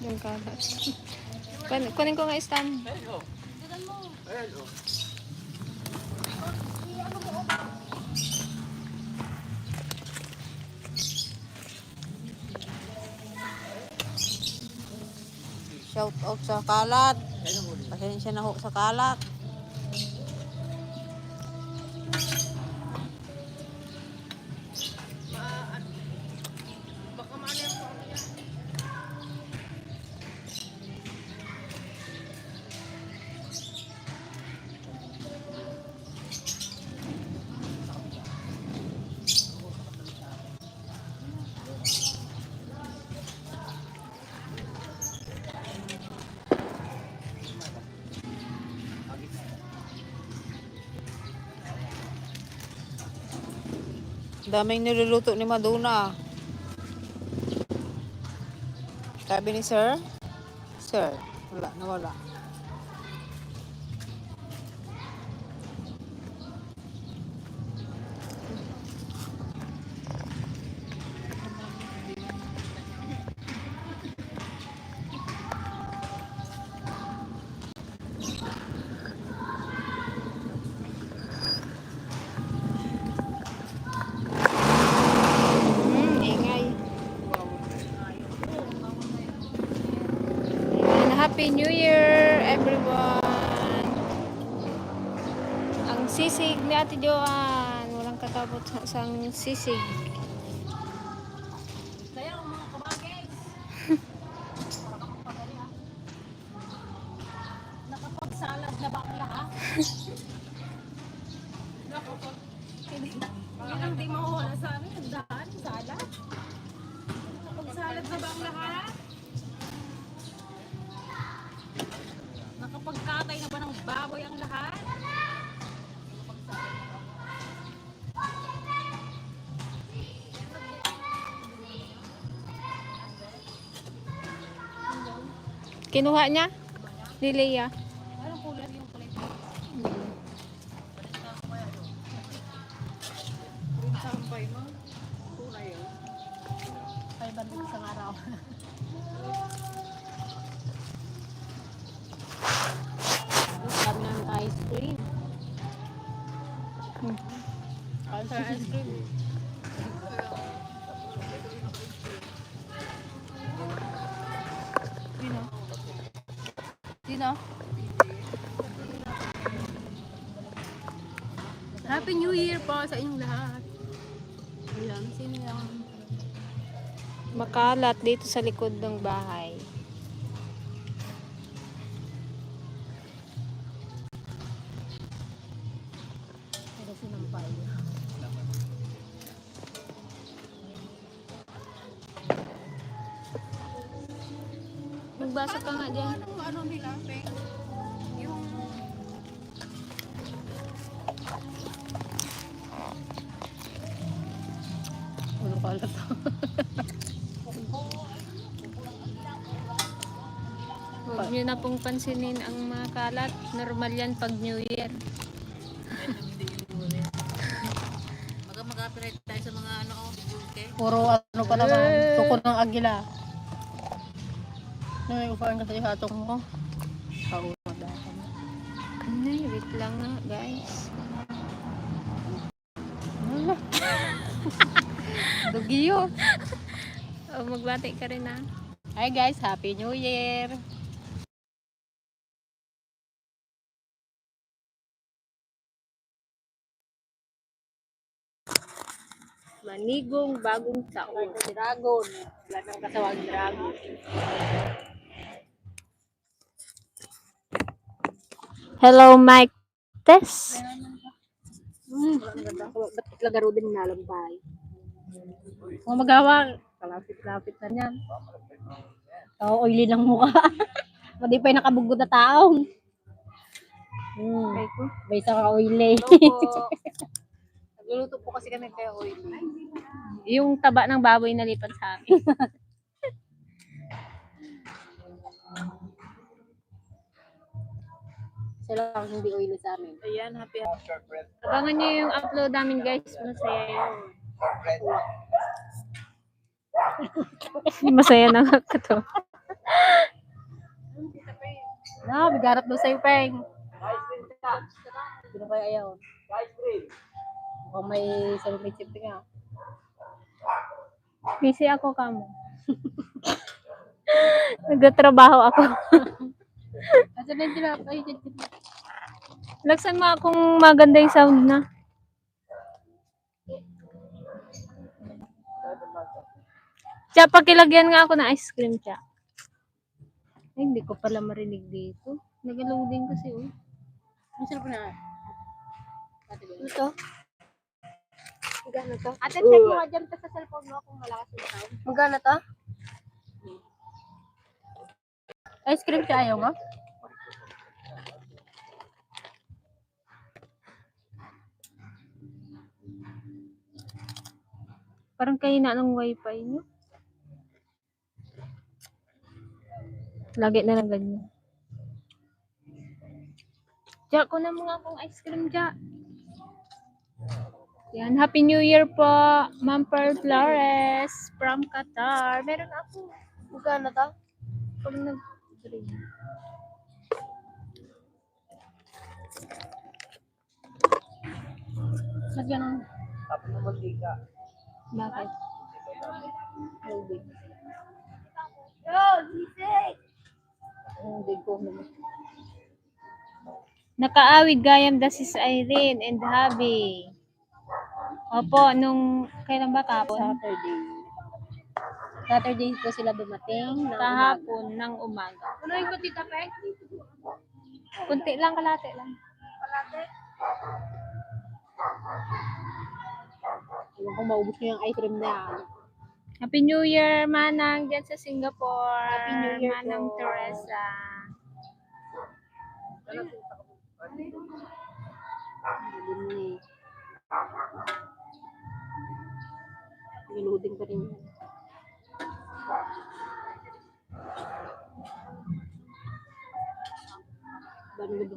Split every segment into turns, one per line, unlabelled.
Yung kalat. Kunin ko nga stand.
Shout out sa kalat. Pasensya na ho sa kalat. Daming niluluto ni Maduna. Sabi ni Sir, nawala.
Ingay. And Happy New Year, everyone! Ang sisig ni Ate Joanne. Walang katapos sang sisig.
Kaya mga kabagis. Nakapagsalad na ba ang lahat? Yun ang di mawawala sa amin. Ang daan, salad. Nakapagsalad na ba ang lahat? Nakapagkatay na ba ng baboy ang lahat?
Kinuha niya? Ni Leia.
Anong kulay yung kulay? Sampay mo. Kulay yun. 500 isang araw. Kami ng ice cream. Kami sa ice cream. Sino? Happy New Year po sa inyong lahat. Ayan, sino yan?
Makalat dito sa likod ng bahay.
Pero sinampay.
Magbasa ka nga dyan.
Ano nila, Peng? Yung... Ano pala to?
Huwag nyo na pong pansinin ang mga kalat. Normal yan pag New Year.
Mag-copyright tayo sa mga ano, okay? Puro ano pa naman, tukod ng agila. May upahan kasi yung hatong mo. Kauna dahil.
Ay, wait lang nga, guys.
Dugiyo.
O, magbati ka rin, ha?
Hi guys, Happy New Year!
Manigong bagong taon.
Dragon. Wala nang kasawag dragon.
Hello, Mike. Tess.
Ba't lagaro din nalambay? Kung magawa, kalapit-lapit na yan. Oily ng mukha. Madi pa yung nakabugod na taong.
Okay ko.
May isang oily. Nagluluto po kasi kami kaya oily.
Yung taba ng baboy na lipat sa amin.
Sila lang hindi oily sa amin.
Ayan, happy. Abangan nyo yung upload namin, guys. Masaya yun. Masaya na nga ka to.
Na, bigarap daw sa'yo, Peng. Hindi na kaya ayaw. Mukhang may celebrity nga.
Busy ako kamo. Nagtatrabaho ako.
Kasi na yung tinapay.
Laksan mo akong maganda yung sound na. Tiya, pakilagyan nga ako ng ice cream, tiya. Ay, hindi ko pala marinig dito. Nag-loading kasi, oh.
Ang sarap na.
Ito? Magkano to?
Ate, check mo nga dyan sa cellphone mo kung malakas yung sound.
Magkano to?
Ice cream siya ayaw mo?
Parang kahina ng wifi nyo. Lagi na lang ganyan. Diya, kunan mo nga akong ice cream, Diya. Yan, Happy New Year po, Ma'am Pearl Flores from Qatar. Meron ako.
Magkano to?
Pag nag-drink.
Lagyan ng
Bakit?
loading.
Hindi ko naman. Nakaawid gayam da sis Irene and Habi. Opo, nung kailan ba kahapon?
Saturday ko sila dumating.
Kahapon ng umaga.
Ano yung tita Peg?
Kunti lang, kalate lang.
Iwan kung maubos niyo yung ice cream niya.
Happy New Year, Manang, dyan sa Singapore.
Happy New Year
Manang
po.
Teresa.
Loading pa rin yan.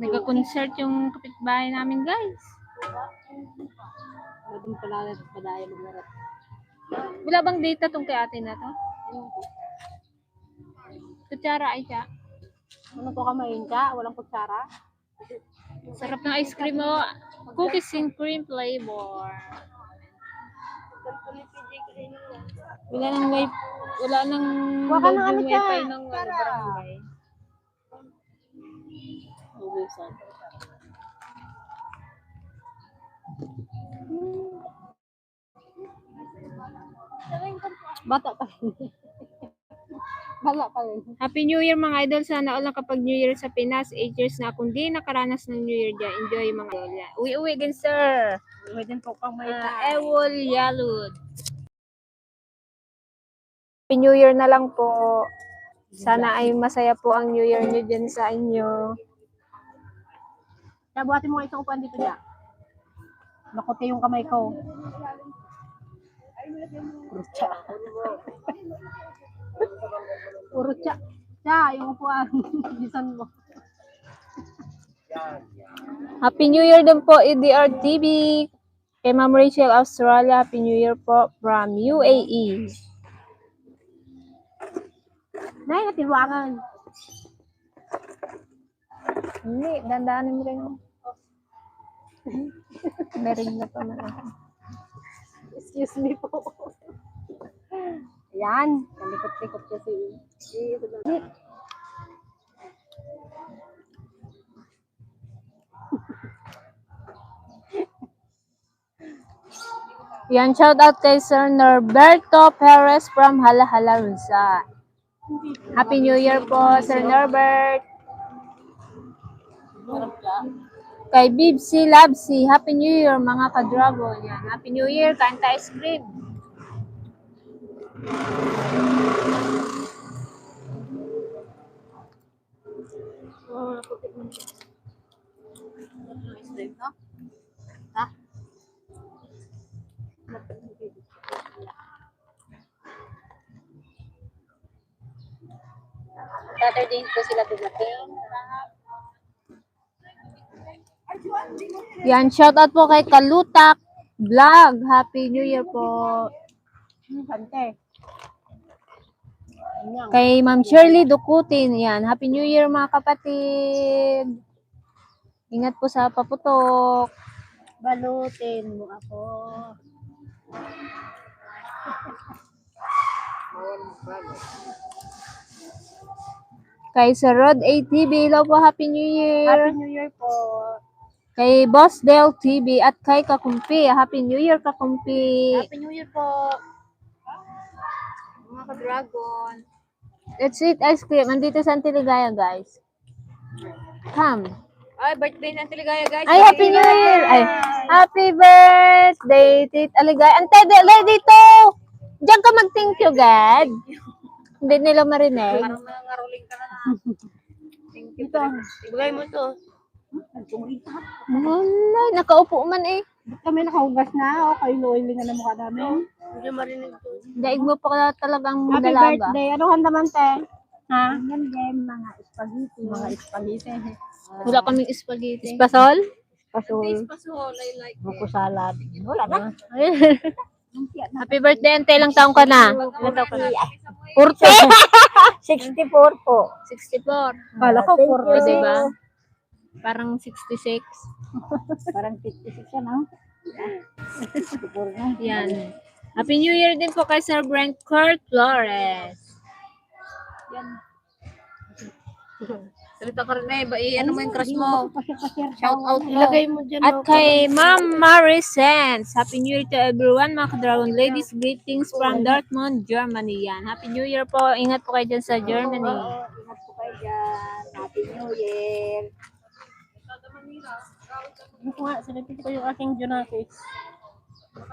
Nagka-concert yung kapitbahay namin, guys.
Madung pala padaya maglarat.
Wala bang data tong kay ate na to? Kutsara ay siya.
Ano to kamain ka? Walang kutsara?
Sarap ng ice cream mo. Cookies and cream flavor. Wala nang wifi. Wala nang
Kuha ka ng ano
wifi
dyan,
ng
Tara.
barangay.
Ubusan. Bata pa rin. Bala pa rin.
Happy New Year mga idol. Sana all kapag New Year sa Pinas. 8 years na akong di nakaranas ng New Year dyan. Enjoy mga idol. Uwi-uwi din sir.
Uwi din po pang may
Ewol Yalud. Happy New Year na lang po. Sana ay masaya po ang New Year nyo dyan sa inyo.
Kaya buhatin mo nga isang upuan dito dyan. Makote yung kamay ko. Urutsa. Urutsa. Siya, yung upuan. Bisan mo.
Happy New Year din po, EDR TV. Kay Ma'am Rachel Australia, Happy New Year po from UAE.
Nay, natiluangan.
Hindi, dandaanin mo rin. Meron na pa man ako.
Excuse me po. Ayan. Kalikot-likot kasi.
Yan, shout out kay Sir Norberto Perez from Halahala Rizal. Happy New Year po, Sir Norbert. Kay Bibsi Labsi, Happy New Year mga ka-dragon. Yan, Happy New Year, kain tayo ice cream.
Ha? Saturday ko sila dumating.
Yan, shout out po kay Kalutak Vlog. Happy New Year po.
Kante. Yan.
Kay Ma'am Shirley Dukutin, yan. Happy New Year mga kapatid. Ingat po sa paputok.
Balutin mo ako.
Kay Sir Rod ATV, hello po, Happy New Year.
Happy New Year po.
Kay Boss Del TV at kay Kakumpi, Happy New Year Kakumpi.
Happy New Year po. Mga ka-dragon.
Let's eat ice cream. Andito sa Antiligaya, guys. Come.
Ay, birthday ng Tiligaya, guys.
Ay, Happy New Year! Ay, Happy birthday, Tit Aligaya. Ante, dito! Diyan ka mag-thank you, God. Hindi nila marinig.
Parang nangaroling ka na na. Thank you. Ibigay mo to.
Wala, nakaupo man eh.
Ba't kami nakahugas na? O, kayo loiling na mukha namin. Hindi marinig to.
Daig mo pa talagang
Happy
dalaga.
birthday. Ano handa man, te? Ha? Mga spaghetti. Mga spaghetti.
Wala kaming spaghetti.
Espasol?
Pasol.
Espasol, I like it. Buko salad. Wala na.
Happy birthday, Ante. Ilang taong ka na?
Ilan taon ka na?
40?
64 po.
64.
Kala ko 40.
O, diba? Parang 66.
Parang 56 yan, ha? 64 na.
Yan. Happy New Year din po kay Sir Brent Kurt Flores.
Yan. Salita ka rin eh. Ano mo yung crush mo? Shout out mo. Ilagay mo dyan.
At kay Ma'am Marisens. Happy New Year to everyone, mga ka-Dragon Ladies. Greetings from Dortmund, Germany. Yan. Happy New Year po. Ingat po kayo dyan sa Germany.
Ingat po kayo dyan. Happy New Year. Ano ko nga, salipin ko yung aking Junakis.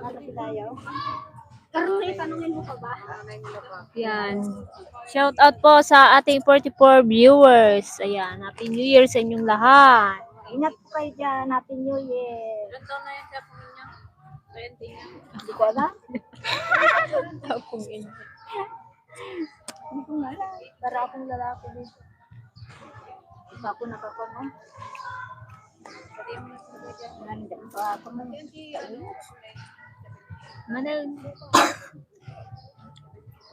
Ano sinayaw? Karne, tanungin mo pa ba?
Yan. Shout out po sa ating 44 viewers. Ayan. Happy New Year sa inyong lahat.
Ingat po kayo dyan. Happy New Year. Ilan taon na yung siya po niya? 20 niya. Hindi ko alam. Hindi ko nga alam. Para akong lalaki dito. Isa ako nakakuha. Ganda pa ako mo.
Manal.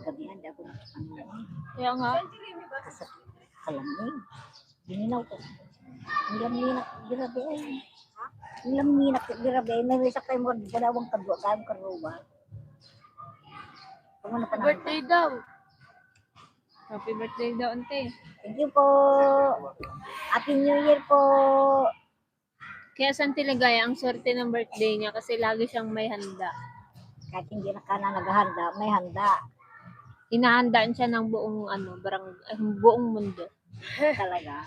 Gabihan ako ng
Kaya nga.
kalamig. Gininaw ko. Ang laminak, grabe ay. Ang laminak, grabe ay. May isa kayo mo, dalawang kadwa, kayong karuba. Kung ano pa na.
Birthday daw. Happy birthday daw, Ante.
Thank you po. Happy New Year po.
Kaya sa Antiligaya, ang swerte ng birthday niya kasi lagi siyang may handa.
Kahit hindi na ka na naghahanda, may handa.
Inahandaan siya ng buong buong mundo.
Talaga.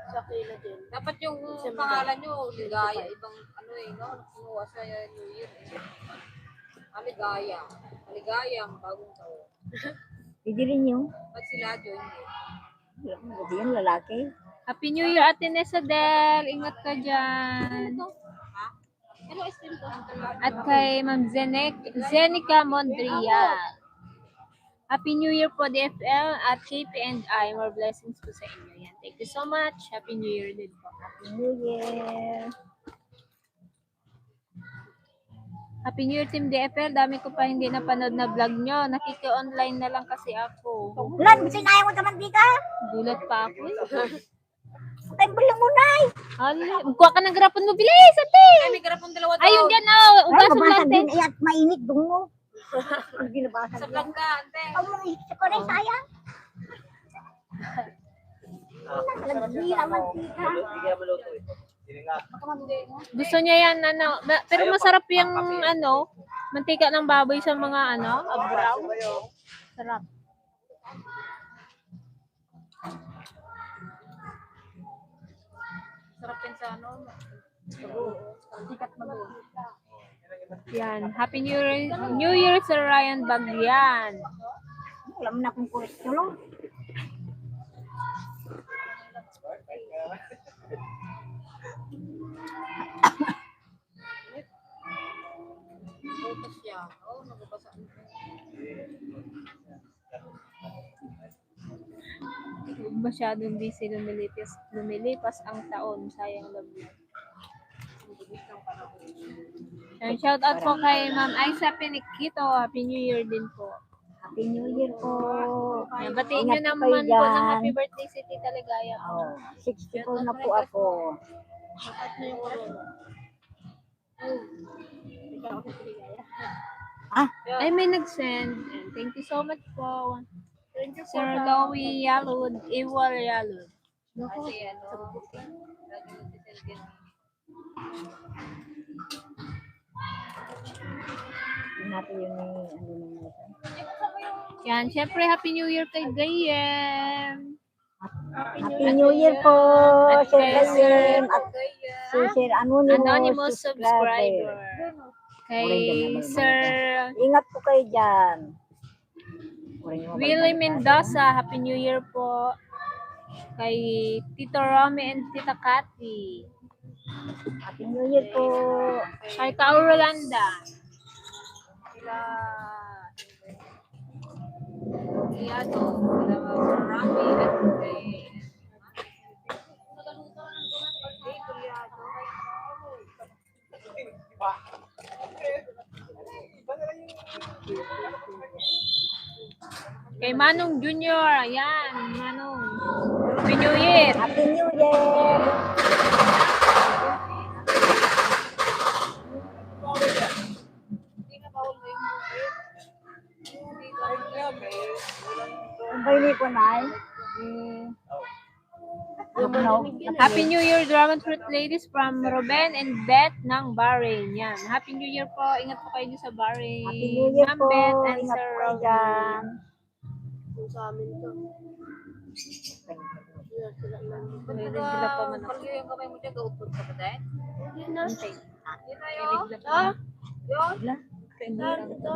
Sa kila din. Dapat yung pangalan nyo, Ligaya, ibang ano eh, no? Kinuha sa New Year eh. Aligaya. Aligayang bagong taon.
Hindi rin yung.
Ba't sila Joy eh?
Hindi yung lalaki.
Happy New Year, Ate Nessa Del. Ingat ka dyan.
Ano is din to?
At kay Ma'am Zenica Mondria. Happy New Year po, DFL at KP and I. More blessings po sa inyo. Yan. Thank you so much. Happy New Year din po.
Happy New Year.
Happy New Year, Team DFL. Dami ko pa hindi napanood na vlog nyo. Nakiki-online na lang kasi ako.
Lan, sinayang mo naman di ka.
Gulat pa ako.
Ay, bulang mo na eh.
Hala, magkuha ka ng garapon mo. Bilis, Ate!
Ay, may garapon dalawa daw.
Ayun dyan, oh.
Ay,
Ugasan
mabasag
lang,
din
Ate.
eh at mainit dungo. Hindi nabasag
Sa
yan.
vlog ka, ante.
Ang mga isip ko rin sayang. Lagi naman tika.
Gusto niya yan, ano. Pero masarap yung, ano, mantika ng baboy sa mga, ano, abraw. Sarap.
Sarap yan sa ano.
Sikat mag
Yan. Happy New Year sa Ryan Bagyan.
Alam na kung kurisulo.
Butas siya. Oo, nababasa.
Masyadong busy lumilipas ang taon. Sayang love you. And shout out po kay Ma'am Aiza Pinikito. Happy New Year din po.
Happy New Year po.
Yan, batiin nyo
Ingat po
naman
kayo
po ng
dyan.
happy birthday si Tita Ligaya.
Oh, 64 na po ako. Ah,
Ay, may nag-send. And thank you so much po. Sir Lowy Yalud, Iwal Yalud.
Kasi ano, lagi nagsisend yan.
hindi natin yun yung ano naman.
Yan, syempre Happy New Year kay Gayem.
Happy New Year po,
At
Sir
kay
Gayem, at
Kaya,
si Sir Anonymous,
Anonymous subscriber. Kay Sir
Ingat po kayo dyan.
Willie Mendoza, Happy New Year po. Kay Tito Romy and Tita Cathy.
Happy New Year po.
Kay Ka Rolanda.
sila, si ano, sila Rami at kay, Hey, Kulyado.
Kay Manong Junior. Ayan, Manong. Happy New Year.
Happy New Year.
Hindi na bawal na yung movie. Hindi ka
Kung kayo ni Kunay,
Happy New Year, Dragon Fruit Ladies from Ruben and Beth ng Bahrain. Yan. Happy New Year po. Ingat po kayo sa Bahrain.
Happy New Year
Ma'am
po.
Beth and
Ingat
Sir
po kayo
Robin.
dyan.
sa amin to.
May nagdala pa man ako.
Palyo yung kamay mo dyan, gaupod ka ba dahil? Hindi na. Hindi tayo.
Ah,
Yun.
Wala. Kailangan ito.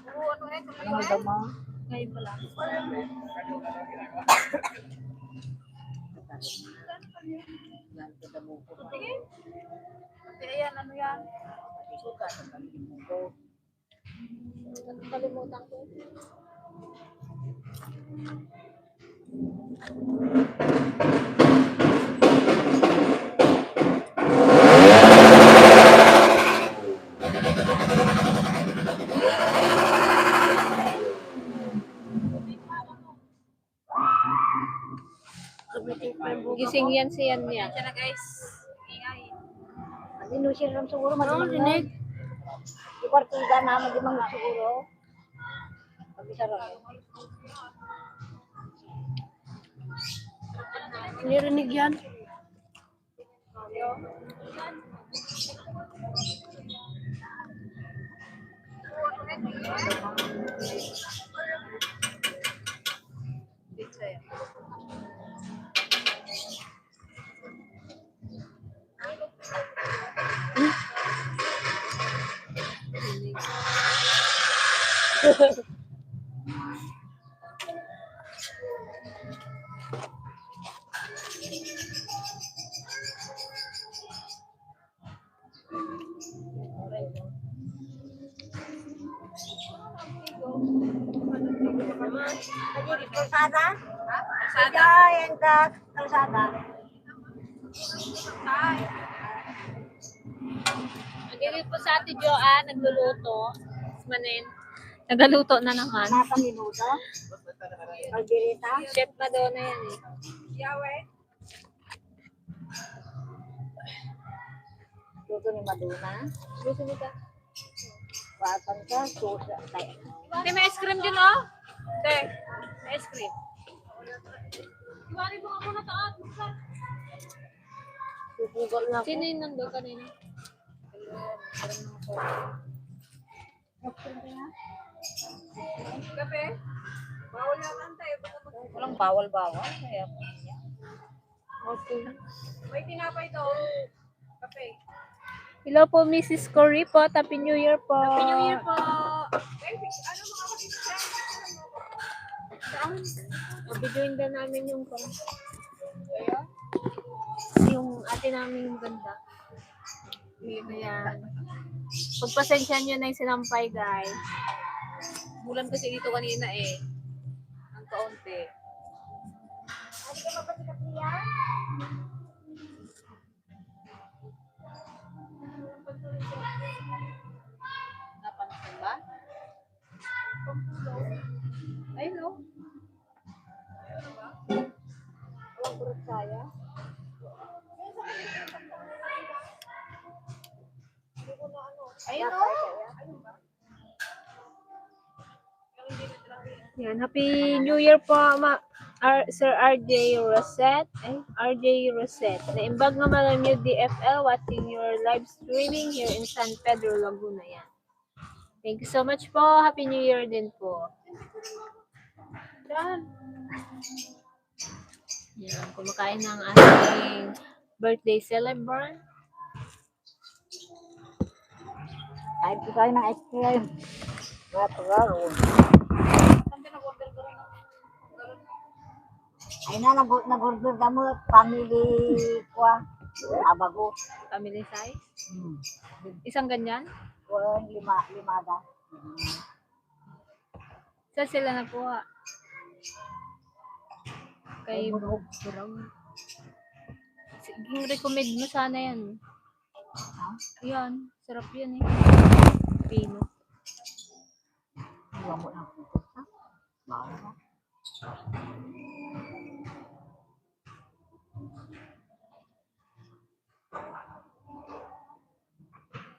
Oo, ano eh, tuloy
Ano
eh.
ba mo?
ngayon pala.
Sige. Sige, ayan, ano yan? Kalimutan ko.
Gising yan siya niya.
Diyan na guys. Ingay.
Ano siya rin siguro madinig. Di partida na madimang siguro. Pag-isa rin.
Nirinig yan.
Pizza yan.
Kalsada? Kalsada. Yan ka. Kalsada.
Nagigil po sa Ate Joanne, nagluluto. Manin. Nagaluto na naman.
Nasa minuto. Alberita.
Chef na doon na yan eh.
Yahweh.
Luto ni Maduna.
Gusto mo ka?
Watan ka. Susa. Tayo.
Te, may ice cream din oh.
Te, ice cream.
Iwari mo ako na taat.
Pupugal na ako.
Sino yung nandun kanina?
Kape? Bawal naman tayo.
Walang bawal-bawal. Kaya
Okay.
May tinapay doon. Kape.
Hello po, Mrs. Cory po. Happy New Year po.
Happy New Year po. Ano mga kapatid siya?
Videoin din namin yung
Ayan.
yung ate namin yung ganda. Ayan. Pagpasensya nyo na yung sinampay, guys.
Bulan kasi dito kanina eh. Ang kaunti. Napansin. Ayun o.
Yan, Happy New Year po, Sir RJ Rosette. RJ Rosette. Naimbag nga malam yung DFL watching your live streaming here in San Pedro, Laguna. Yan. Thank you so much po. Happy New Year din po. Yan, kumakain ng ating birthday celebrant.
Kahit po tayo ng ice cream. Natural. Ay na, nag-order ka mo, family ko abago.
Family size.
Hmm.
Isang ganyan.
Limada.
Saan sila nakuha? Kay
Burog.
Sige, recommend mo sana yan. Yan, sarap yan eh. Pino.
Iwan mo lang. Bawal ka.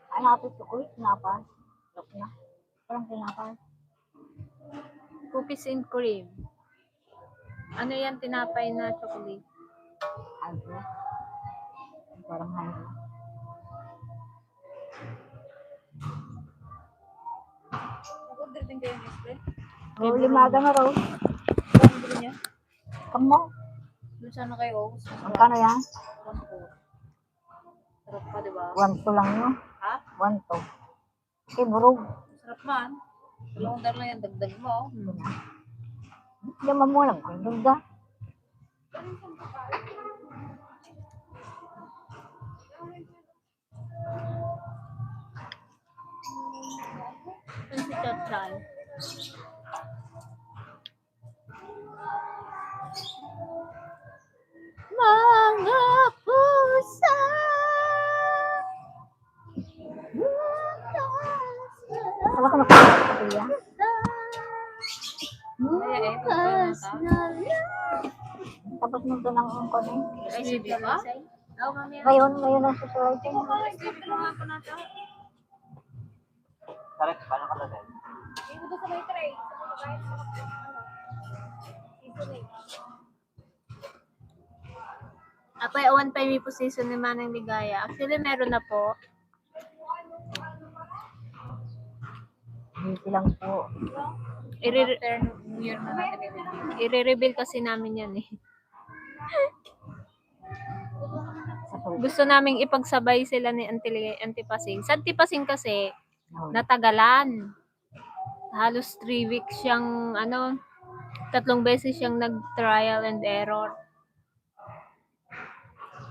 Ay, natin chocolate, tinapay. Look na. Parang tinapay.
Cookies and cream. Ano yan, tinapay na chocolate?
Algo. Parang halo.
Nag-order din kayo ng ice cream?
Oh, limada na raw.
Saan bili niya?
Kamo.
Doon sana kayo.
Ang kano yan?
Sarap pa, di ba?
1 lang yun.
Ha?
1 to. Okay, burog.
Sarap man. $2 lang yan. Dagdag mo.
Hindi mo lang kung duga.
Ano si Chachay? Mga pusa.
Wala ka makakapagpapaya.
Kaya eh, pagkakas
Tapos nito ng ungkon eh.
Ay, si
ba?
Oo, mamaya.
Ngayon ang susunod.
Tulungan ko na ito.
Correct, paano ka lang?
Hindi ko doon sa may tray. Sa mga kahit sa mga seasoning.
Ako ay awan pa yung position ni Manang Ligaya. Actually, meron na po.
Hindi lang po.
After New Year na natin i-review.
I-reveal kasi namin yan eh.
Sa tulog.
Gusto naming ipagsabay sila ni Antipasing. Sa Antipasing kasi, natagalan. Halos 3 weeks siyang, 3 beses siyang nag-trial and error.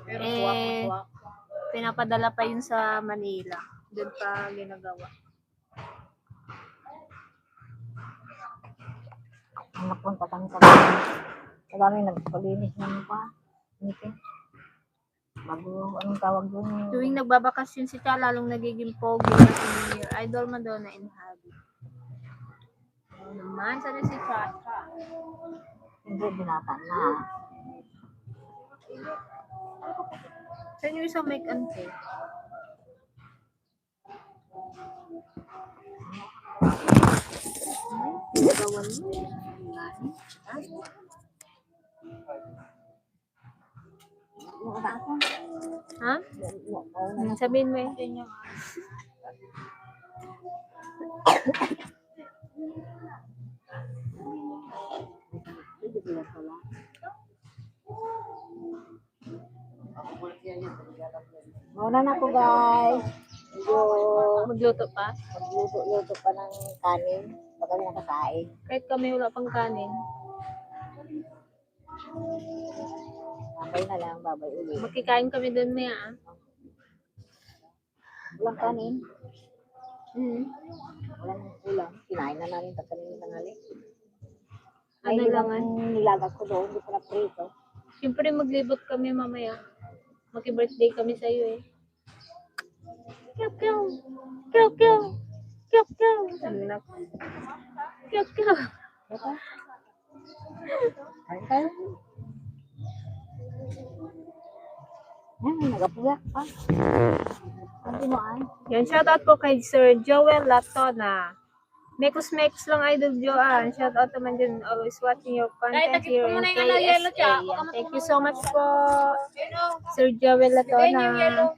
Pero
Eh,
swak.
pinapadala pa yun sa Manila. Doon pa ginagawa.
Ang napunta kami sa dami. Sa dami nagpalinis ng pa. Ngipin. Bago, anong tawag doon?
Tuwing nagbabakasyon si Cha, lalong nagiging pogi na si New Year. Idol Madonna in hobby. Ano naman, sana si Chacha.
Hindi, binata na.
Saan yung isang make ante? Gawan mo. Ha? Sabihin mo eh.
Mauna na po guys. Medyo
Magluto pa.
magluto-luto pa ng kanin. Pag kami nakakain.
Kahit kami wala pang kanin.
Babay na lang, babay ulit.
Magkikain kami doon maya ah.
Walang kanin.
Mm.
Walang ulam. Kinain na namin pag kami tangali.
Ano lang ah.
Nilagas ko doon, hindi ko na prito.
Siyempre maglibot kami mamaya. Mag-birthday kami sa iyo eh. Kyaw kyaw. Kyaw kyaw. Kyaw kyaw. Anak. Kyaw kyaw.
Kain tayo. Yan, nagapuyak pa. Hindi mo ay.
Yan, shoutout po kay Sir Joel Latona. Mekus lang Idol Joanne. Shoutout naman dyan. Always watching your content here in KSA. Yan. Thank you so much po, Sir Joel Latona.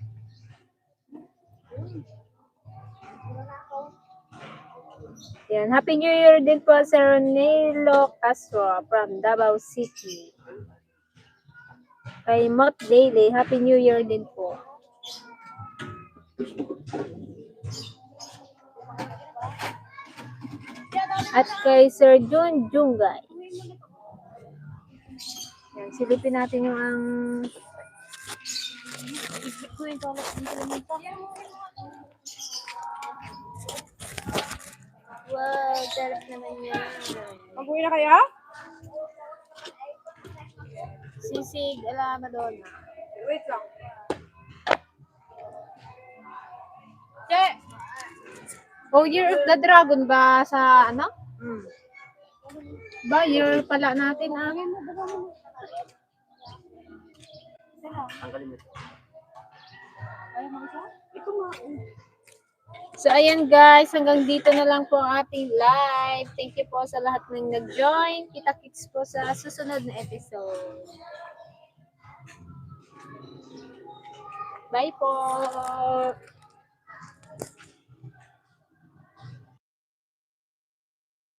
Yan. Happy New Year din po, Sir Nilo Castro from Davao City. Kay Mot Daily, Happy New Year din po. At kay Sir Jun Jungay. Yan, silipin natin yung ang wow, sarap naman yan.
Mag-uwi na kaya?
Sisig ala Madonna.
Wait lang. Che!
Oh, Year of the Dragon ba sa ano? Ba, year pala natin ah. So, ayan guys, hanggang dito na lang po ang ating live. Thank you po sa lahat ng nag-join. Kita-kits po sa susunod na episode. Bye po!